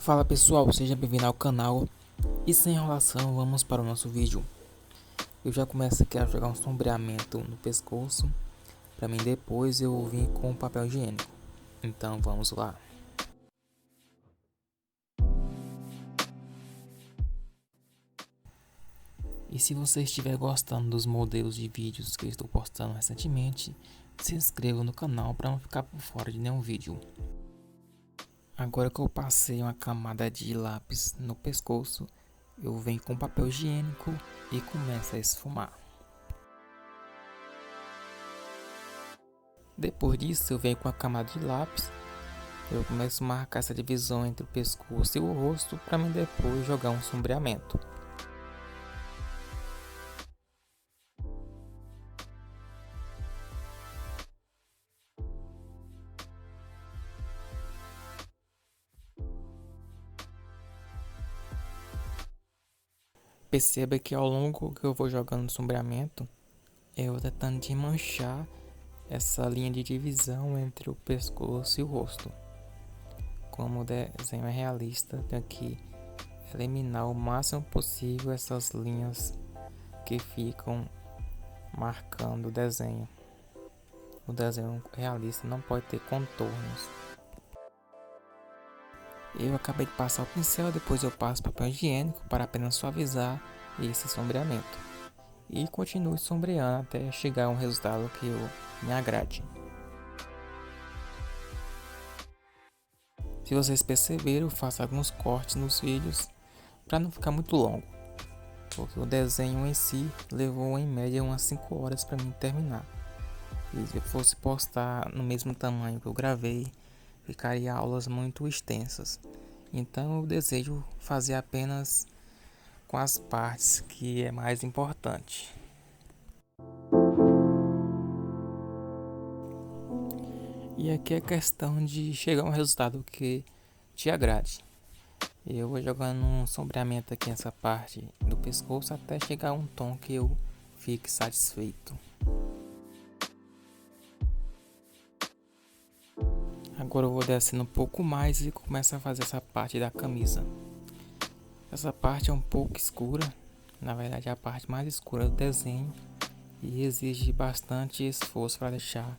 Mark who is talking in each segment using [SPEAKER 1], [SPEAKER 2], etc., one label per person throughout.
[SPEAKER 1] Fala pessoal, seja bem-vindo ao canal e sem enrolação vamos para o nosso vídeo. Eu já começo aqui a jogar um sombreamento no pescoço, para mim depois eu vim com papel higiênico. Então vamos lá. E se você estiver gostando dos modelos de vídeos que eu estou postando recentemente, se inscreva no canal para não ficar por fora de nenhum vídeo. Agora que eu passei uma camada de lápis no pescoço, eu venho com papel higiênico e começo a esfumar. Depois disso eu venho com a camada de lápis, eu começo a marcar essa divisão entre o pescoço e o rosto para mim depois jogar um sombreamento. Perceba que ao longo que eu vou jogando sombreamento, eu vou tentando desmanchar essa linha de divisão entre o pescoço e o rosto. Como o desenho é realista, tenho que eliminar o máximo possível essas linhas que ficam marcando o desenho. O desenho realista não pode ter contornos. Eu acabei de passar o pincel, depois eu passo papel higiênico para apenas suavizar esse sombreamento. E continuo sombreando até chegar a um resultado que me agrade. Se vocês perceberam, eu faço alguns cortes nos vídeos para não ficar muito longo, porque o desenho em si levou em média umas 5 horas para mim terminar. E se eu fosse postar no mesmo tamanho que eu gravei, ficaria aulas muito extensas. Então eu desejo fazer apenas com as partes que é mais importante. E aqui é questão de chegar a um resultado que te agrade. Eu vou jogando um sombreamento aqui nessa parte do pescoço até chegar a um tom que eu fique satisfeito. Agora eu vou descendo um pouco mais e começo a fazer essa parte da camisa. Essa parte é um pouco escura, na verdade é a parte mais escura do desenho e exige bastante esforço para deixar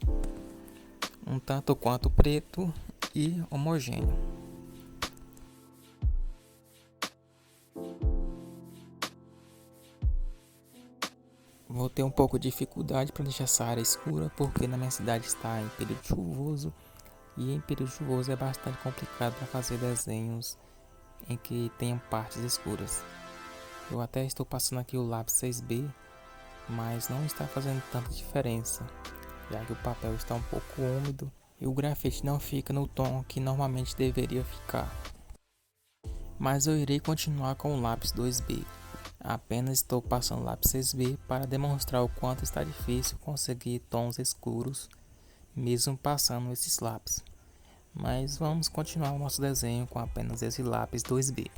[SPEAKER 1] um tanto quanto preto e homogêneo. Vou ter um pouco de dificuldade para deixar essa área escura porque na minha cidade está em período chuvoso e em período chuvoso é bastante complicado para fazer desenhos em que tenham partes escuras. Eu até estou passando aqui o lápis 6B, mas não está fazendo tanta diferença, já que o papel está um pouco úmido e o grafite não fica no tom que normalmente deveria ficar. Mas eu irei continuar com o lápis 2B. Apenas estou passando o lápis 6B para demonstrar o quanto está difícil conseguir tons escuros, mesmo passando esses lápis. Mas vamos continuar o nosso desenho com apenas esse lápis 2B.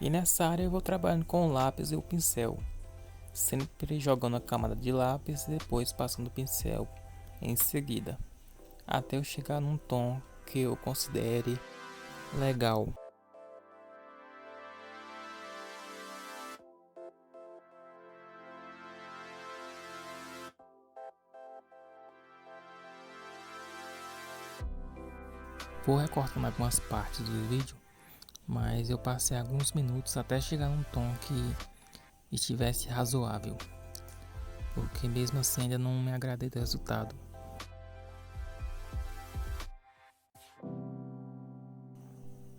[SPEAKER 1] E nessa área eu vou trabalhando com o lápis e o pincel, sempre jogando a camada de lápis e depois passando o pincel em seguida, até eu chegar num tom que eu considere legal. Vou recortando algumas partes do vídeo, mas eu passei alguns minutos até chegar num tom que estivesse razoável, porque mesmo assim ainda não me agradei do resultado.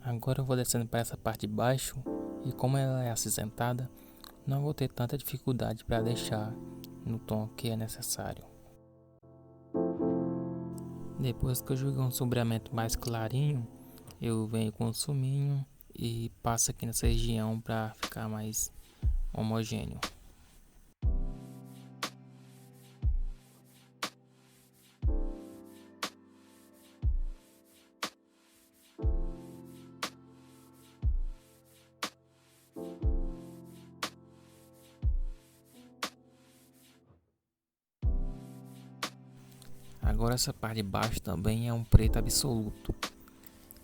[SPEAKER 1] Agora eu vou descendo para essa parte de baixo e como ela é acinzentada, não vou ter tanta dificuldade para deixar no tom que é necessário. Depois que eu joguei um sombreamento mais clarinho, eu venho com o suminho e passo aqui nessa região para ficar mais homogêneo. Agora essa parte de baixo também é um preto absoluto.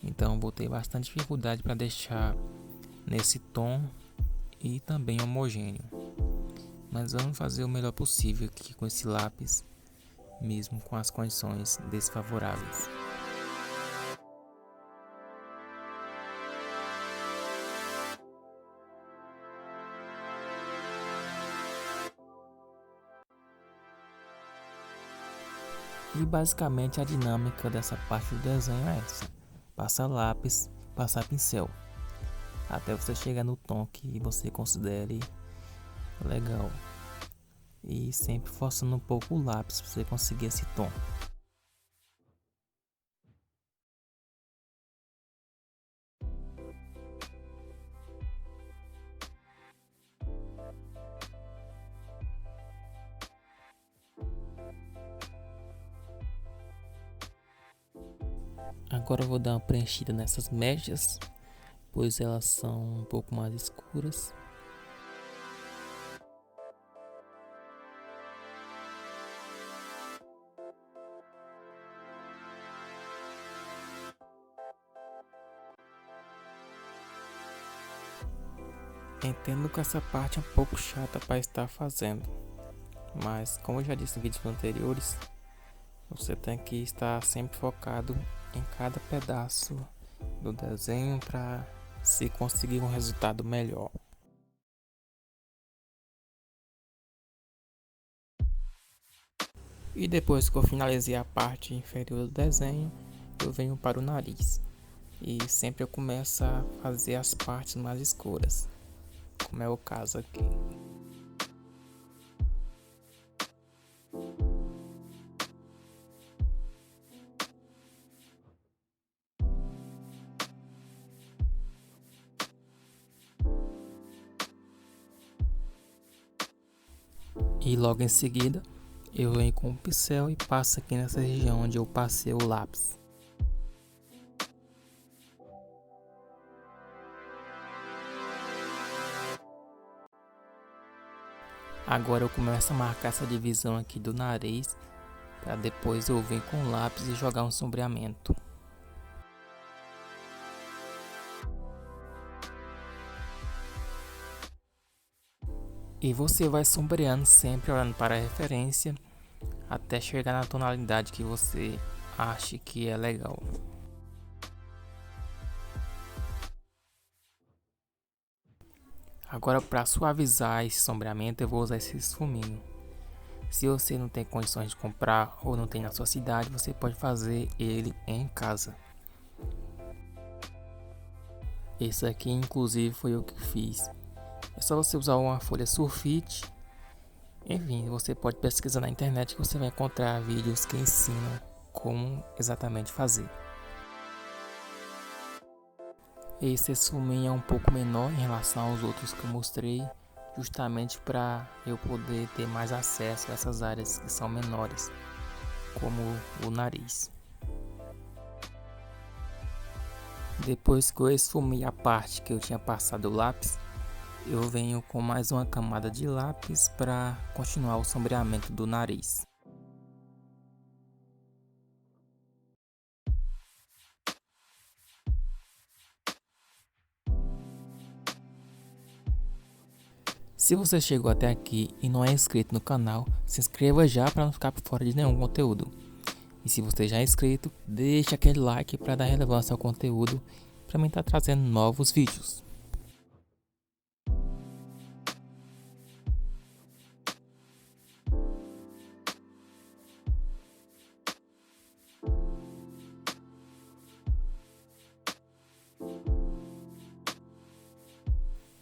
[SPEAKER 1] Então vou ter bastante dificuldade para deixar nesse tom e também homogêneo. Mas vamos fazer o melhor possível aqui com esse lápis, mesmo com as condições desfavoráveis. E basicamente a dinâmica dessa parte do desenho é essa: passa lápis, passa pincel, até você chegar no tom que você considere legal. E sempre forçando um pouco o lápis para você conseguir esse tom. Agora eu vou dar uma preenchida nessas mechas, pois elas são um pouco mais escuras. Entendo que essa parte é um pouco chata para estar fazendo, mas como eu já disse em vídeos anteriores, você tem que estar sempre focado em cada pedaço do desenho para se conseguir um resultado melhor. E depois que eu finalizei a parte inferior do desenho, eu venho para o nariz. E sempre eu começo a fazer as partes mais escuras, como é o caso aqui. E logo em seguida, eu venho com o pincel e passo aqui nessa região onde eu passei o lápis. Agora eu começo a marcar essa divisão aqui do nariz, para depois eu vir com o lápis e jogar um sombreamento. E você vai sombreando sempre olhando para a referência, até chegar na tonalidade que você acha que é legal. Agora, para suavizar esse sombreamento, eu vou usar esse esfuminho. Se você não tem condições de comprar ou não tem na sua cidade, você pode fazer ele em casa. Esse aqui, inclusive, foi o que eu fiz. É só você usar uma folha sulfite. Enfim, você pode pesquisar na internet que você vai encontrar vídeos que ensinam como exatamente fazer. Esse esfuminho é um pouco menor em relação aos outros que eu mostrei, justamente para eu poder ter mais acesso a essas áreas que são menores, como o nariz. Depois que eu esfumei a parte que eu tinha passado o lápis, eu venho com mais uma camada de lápis para continuar o sombreamento do nariz. Se você chegou até aqui e não é inscrito no canal, se inscreva já para não ficar por fora de nenhum conteúdo. E se você já é inscrito, deixe aquele like para dar relevância ao conteúdo, para mim estar trazendo novos vídeos.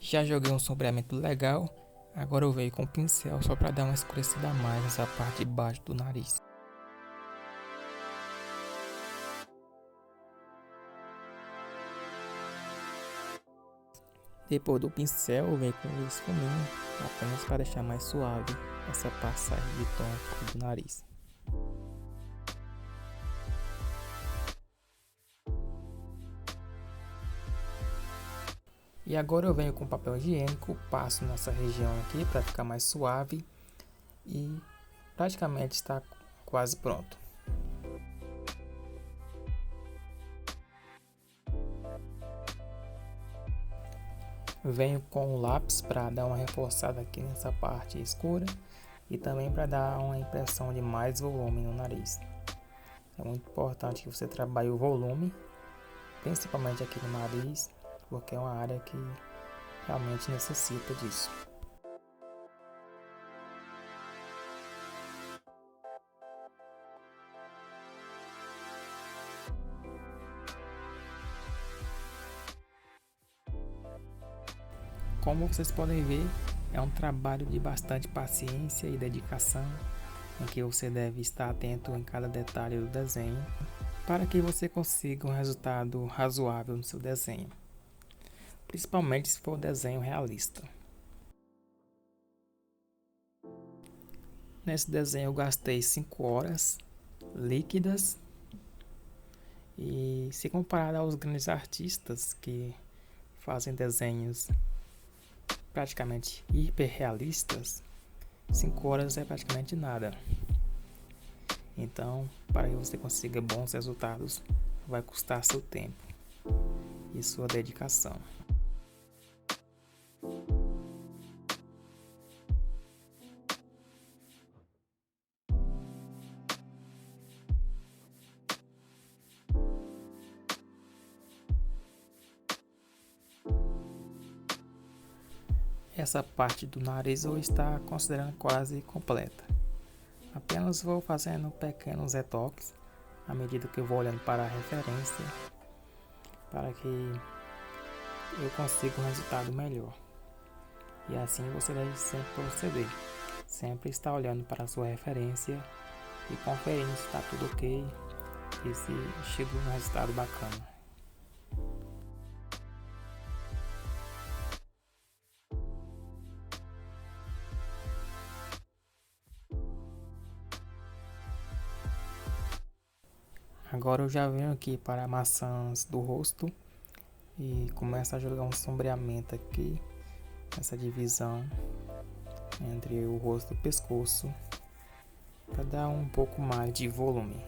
[SPEAKER 1] Já joguei um sombreamento legal, agora eu venho com o pincel só para dar uma escurecida a mais nessa parte de baixo do nariz. Depois do pincel eu venho com o esfuminho, apenas para deixar mais suave essa passagem de tom do nariz. E agora eu venho com papel higiênico, passo nessa região aqui para ficar mais suave e praticamente está quase pronto. Venho com o lápis para dar uma reforçada aqui nessa parte escura e também para dar uma impressão de mais volume no nariz. É muito importante que você trabalhe o volume, principalmente aqui no nariz, porque é uma área que realmente necessita disso. Como vocês podem ver, é um trabalho de bastante paciência e dedicação, em que você deve estar atento em cada detalhe do desenho, para que você consiga um resultado razoável no seu desenho, principalmente se for um desenho realista. Nesse desenho eu gastei 5 horas líquidas, e se comparado aos grandes artistas que fazem desenhos praticamente hiperrealistas, 5 horas é praticamente nada. Então, para que você consiga bons resultados, vai custar seu tempo e sua dedicação. Essa parte do nariz eu estou considerando quase completa. Apenas vou fazendo pequenos retoques à medida que eu vou olhando para a referência, para que eu consiga um resultado melhor. E assim você deve sempre proceder. Sempre estar olhando para a sua referência e conferindo se está tudo ok e se chegou um resultado bacana. Agora eu já venho aqui para maçãs do rosto e começo a jogar um sombreamento aqui, essa divisão entre o rosto e o pescoço, para dar um pouco mais de volume.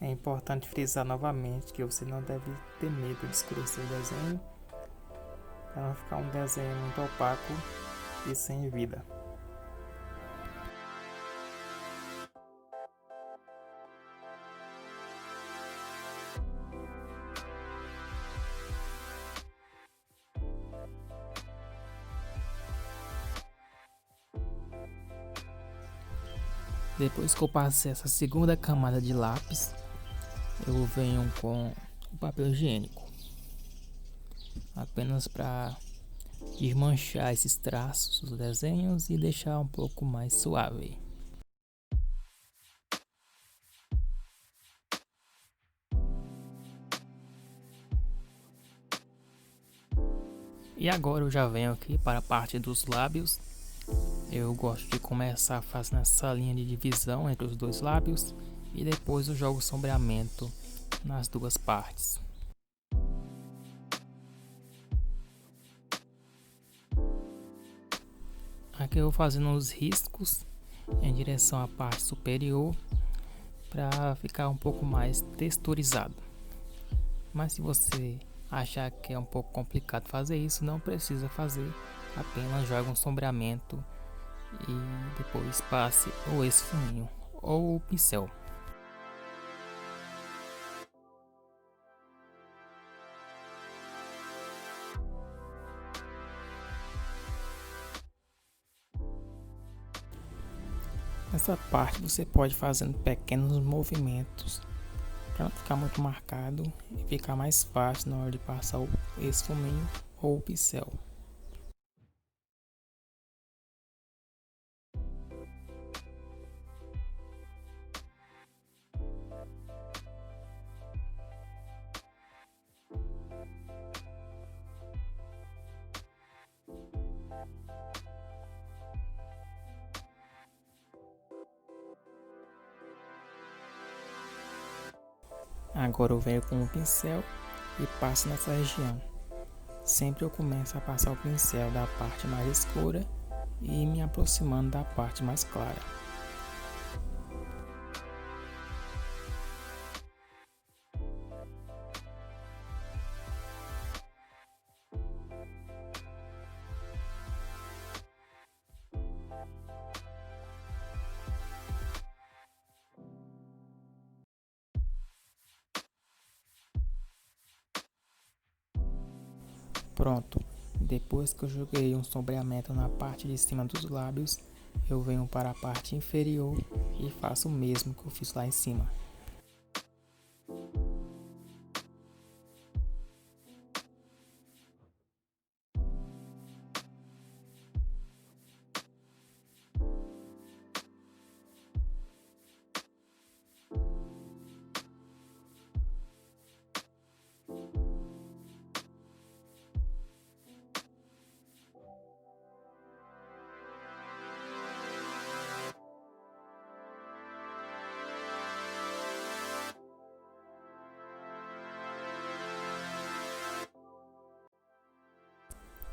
[SPEAKER 1] É importante frisar novamente que você não deve ter medo de escurecer o desenho, para não ficar um desenho muito opaco e sem vida. Depois que eu passei essa segunda camada de lápis, eu venho com o papel higiênico, apenas para desmanchar esses traços dos desenhos e deixar um pouco mais suave. E agora eu já venho aqui para a parte dos lábios. Eu gosto de começar fazendo essa linha de divisão entre os dois lábios e depois eu jogo sombreamento nas duas partes. Aqui eu vou fazendo os riscos em direção à parte superior para ficar um pouco mais texturizado. Mas se você achar que é um pouco complicado fazer isso, não precisa fazer, apenas joga um sombreamento e depois passe ou esse fuminho ou o pincel. Nessa parte você pode fazendo pequenos movimentos para não ficar muito marcado e ficar mais fácil na hora de passar esse fuminho ou o pincel. Agora eu venho com o pincel e passo nessa região. Sempre eu começo a passar o pincel da parte mais escura e me aproximando da parte mais clara. Pronto, depois que eu joguei um sombreamento na parte de cima dos lábios, eu venho para a parte inferior e faço o mesmo que eu fiz lá em cima.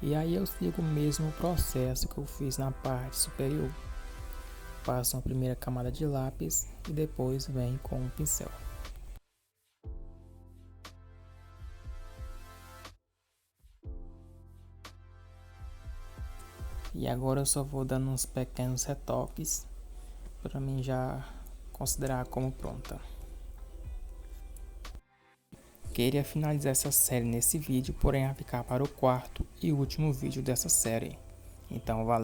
[SPEAKER 1] E aí eu sigo o mesmo processo que eu fiz na parte superior. Passo uma primeira camada de lápis e depois venho com o pincel. E agora eu só vou dando uns pequenos retoques para mim já considerar como pronta. Queria finalizar essa série nesse vídeo, porém vai ficar para o quarto e último vídeo dessa série. Então valeu!